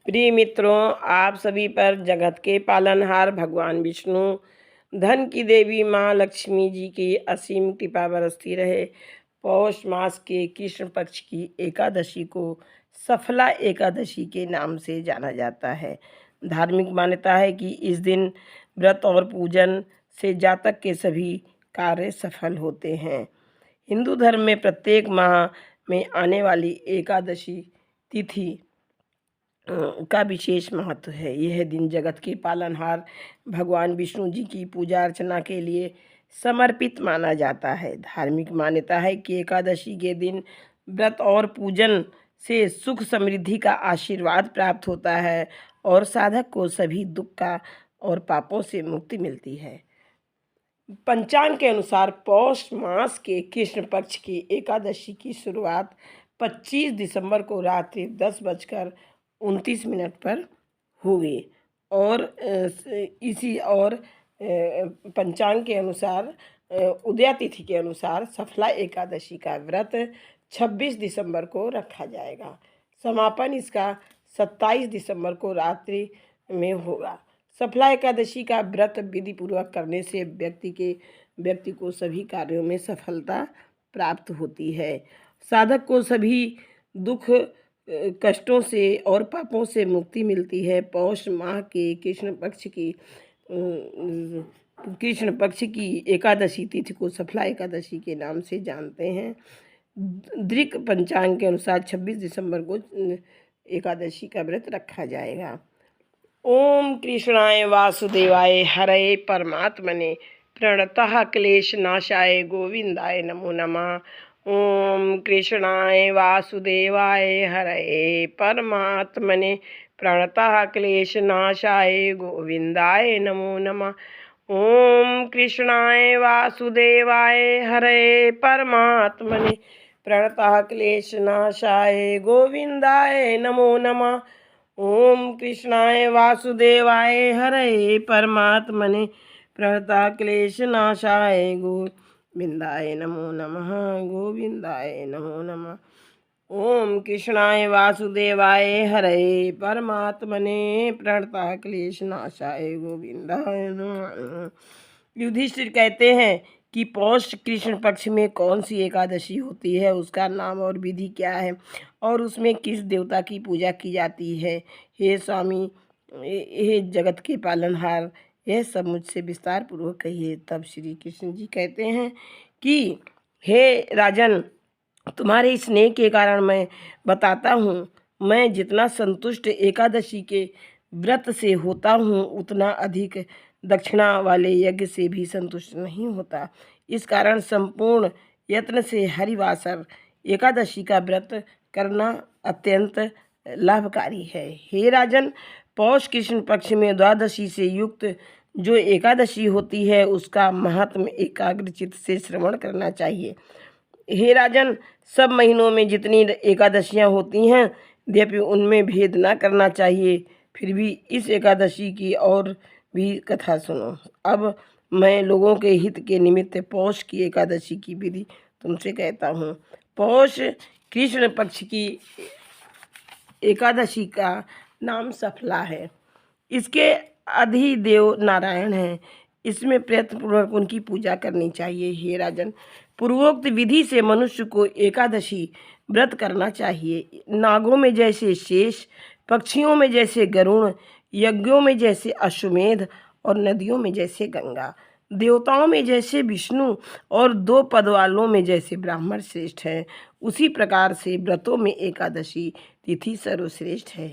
प्रिय मित्रों, आप सभी पर जगत के पालनहार भगवान विष्णु, धन की देवी माँ लक्ष्मी जी की असीम कृपा बरसती रहे। पौष मास के कृष्ण पक्ष की एकादशी को सफला एकादशी के नाम से जाना जाता है। धार्मिक मान्यता है कि इस दिन व्रत और पूजन से जातक के सभी कार्य सफल होते हैं। हिंदू धर्म में प्रत्येक माह में आने वाली एकादशी तिथि का विशेष महत्व है। यह दिन जगत के पालनहार भगवान विष्णु जी की पूजा अर्चना के लिए समर्पित माना जाता है। धार्मिक मान्यता है कि एकादशी के दिन व्रत और पूजन से सुख समृद्धि का आशीर्वाद प्राप्त होता है और साधक को सभी दुख का और पापों से मुक्ति मिलती है। पंचांग के अनुसार पौष मास के कृष्ण पक्ष की एकादशी की शुरुआत 25 दिसंबर को रात्रि 10:29 पर होगी और पंचांग के अनुसार उदया तिथि के अनुसार सफला एकादशी का व्रत 26 दिसंबर को रखा जाएगा। समापन इसका 27 दिसंबर को रात्रि में होगा। सफला एकादशी का व्रत विधि पूर्वक करने से व्यक्ति को सभी कार्यों में सफलता प्राप्त होती है। साधक को सभी दुख कष्टों से और पापों से मुक्ति मिलती है। पौष माह के कृष्ण पक्ष की एकादशी तिथि को सफला एकादशी के नाम से जानते हैं। दृक पंचांग के अनुसार 26 दिसंबर को एकादशी का व्रत रखा जाएगा। ओम कृष्णाय वासुदेवाय हरये परमात्मने प्रणतः क्लेश नाशाय गोविंदाय नमो नमः। ओम कृष्णाय वासुदेवाय हरये परमात्मने प्रणतः क्लेश नाशाय गोविंदाय नमो नमः। ओम कृष्णाय वासुदेवाय हरये परमात्मने प्रणतः क्लेश नाशाय गोविंदाय नमो नमः। ओम कृष्णाय वासुदेवाय हरये परमात्मने प्रणतः क्लेश नाशाय गोविंदाय नमो नमः। गोविंदाय नमो नमः। ओम कृष्णाय वासुदेवाय हरये परमात्मने प्रणतः क्लेश नाशाय गोविंदाय नमः। युधिष्ठिर कहते हैं कि पौष कृष्ण पक्ष में कौन सी एकादशी होती है, उसका नाम और विधि क्या है और उसमें किस देवता की पूजा की जाती है। हे स्वामी, हे जगत के पालनहार, यह सब मुझसे विस्तार पूर्वक कहिए। तब श्री कृष्ण जी कहते हैं कि हे राजन, तुम्हारे स्नेह के कारण मैं बताता हूँ। मैं जितना संतुष्ट एकादशी के व्रत से होता हूँ, उतना अधिक दक्षिणा वाले यज्ञ से भी संतुष्ट नहीं होता। इस कारण संपूर्ण यत्न से हरिवासर एकादशी का व्रत करना अत्यंत लाभकारी है। हे राजन, पौष कृष्ण पक्ष में द्वादशी से युक्त जो एकादशी होती है, उसका महात्म्य एकाग्रचित से श्रवण करना चाहिए। हे राजन, सब महीनों में जितनी एकादशियां होती हैं, यद्यपि उनमें भेद न करना चाहिए, फिर भी इस एकादशी की और भी कथा सुनो। अब मैं लोगों के हित के निमित्त पौष की एकादशी की विधि तुमसे कहता हूँ। पौष कृष्ण पक्ष की एकादशी का नाम सफला है। इसके अधिदेव नारायण हैं। इसमें प्रयत्नपूर्वक उनकी पूजा करनी चाहिए। हे राजन, पूर्वोक्त विधि से मनुष्य को एकादशी व्रत करना चाहिए। नागों में जैसे शेष, पक्षियों में जैसे गरुण, यज्ञों में जैसे अश्वमेध और नदियों में जैसे गंगा, देवताओं में जैसे विष्णु और 2 पद वालों में जैसे ब्राह्मण श्रेष्ठ है, उसी प्रकार से व्रतों में एकादशी तिथि सर्वश्रेष्ठ है।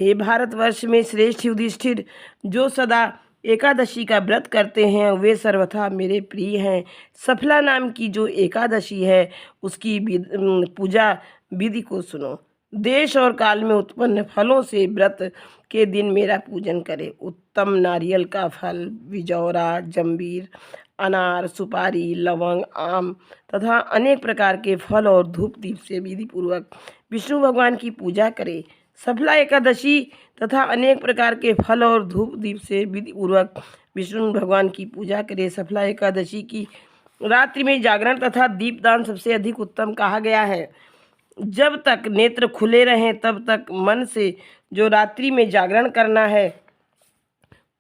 हे भारतवर्ष में श्रेष्ठ युधिष्ठिर, जो सदा एकादशी का व्रत करते हैं, वे सर्वथा मेरे प्रिय हैं। सफला नाम की जो एकादशी है, उसकी पूजा विधि को सुनो। देश और काल में उत्पन्न फलों से व्रत के दिन मेरा पूजन करें। उत्तम नारियल का फल, बिजौरा, जंबीर, अनार, सुपारी, लवंग, आम तथा अनेक प्रकार के फल और धूप दीप से विधि पूर्वक विष्णु भगवान की पूजा करें। सफला एकादशी तथा अनेक प्रकार के फल और धूप दीप से विधि पूर्वक विष्णु भगवान की पूजा करें। सफला एकादशी की रात्रि में जागरण तथा दीपदान सबसे अधिक उत्तम कहा गया है। जब तक नेत्र खुले रहें तब तक मन से जो रात्रि में जागरण करना है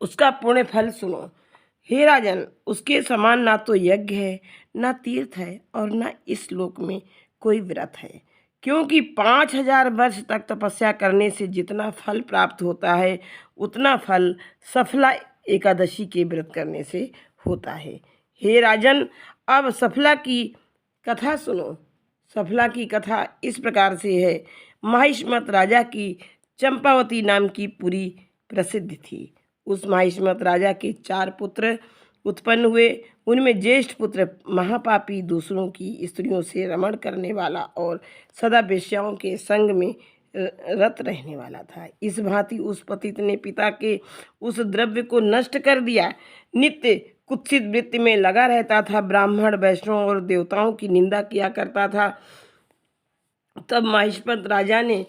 उसका पुण्य फल सुनो। हे राजन, उसके समान ना तो यज्ञ है, ना तीर्थ है, और ना इस लोक में कोई व्रत है, क्योंकि 5000 वर्ष तक तपस्या करने से जितना फल प्राप्त होता है उतना फल सफला एकादशी के व्रत करने से होता है। हे राजन, अब सफला की कथा सुनो। सफला की कथा इस प्रकार से है। माहिष्मत राजा की चंपावती नाम की पुरी प्रसिद्ध थी। उस माहिष्मत राजा के 4 पुत्र उत्पन्न हुए। उनमें ज्येष्ठ पुत्र महापापी, दूसरों की स्त्रियों से रमण करने वाला और सदा वेश्याओं के संग में रत रहने वाला था। इस भांति उस पतित ने पिता के उस द्रव्य को नष्ट कर दिया। नित्य कुत्सित वृत्ति में लगा रहता था, ब्राह्मण, वैष्णव और देवताओं की निंदा किया करता था। तब माहिष्मत राजा ने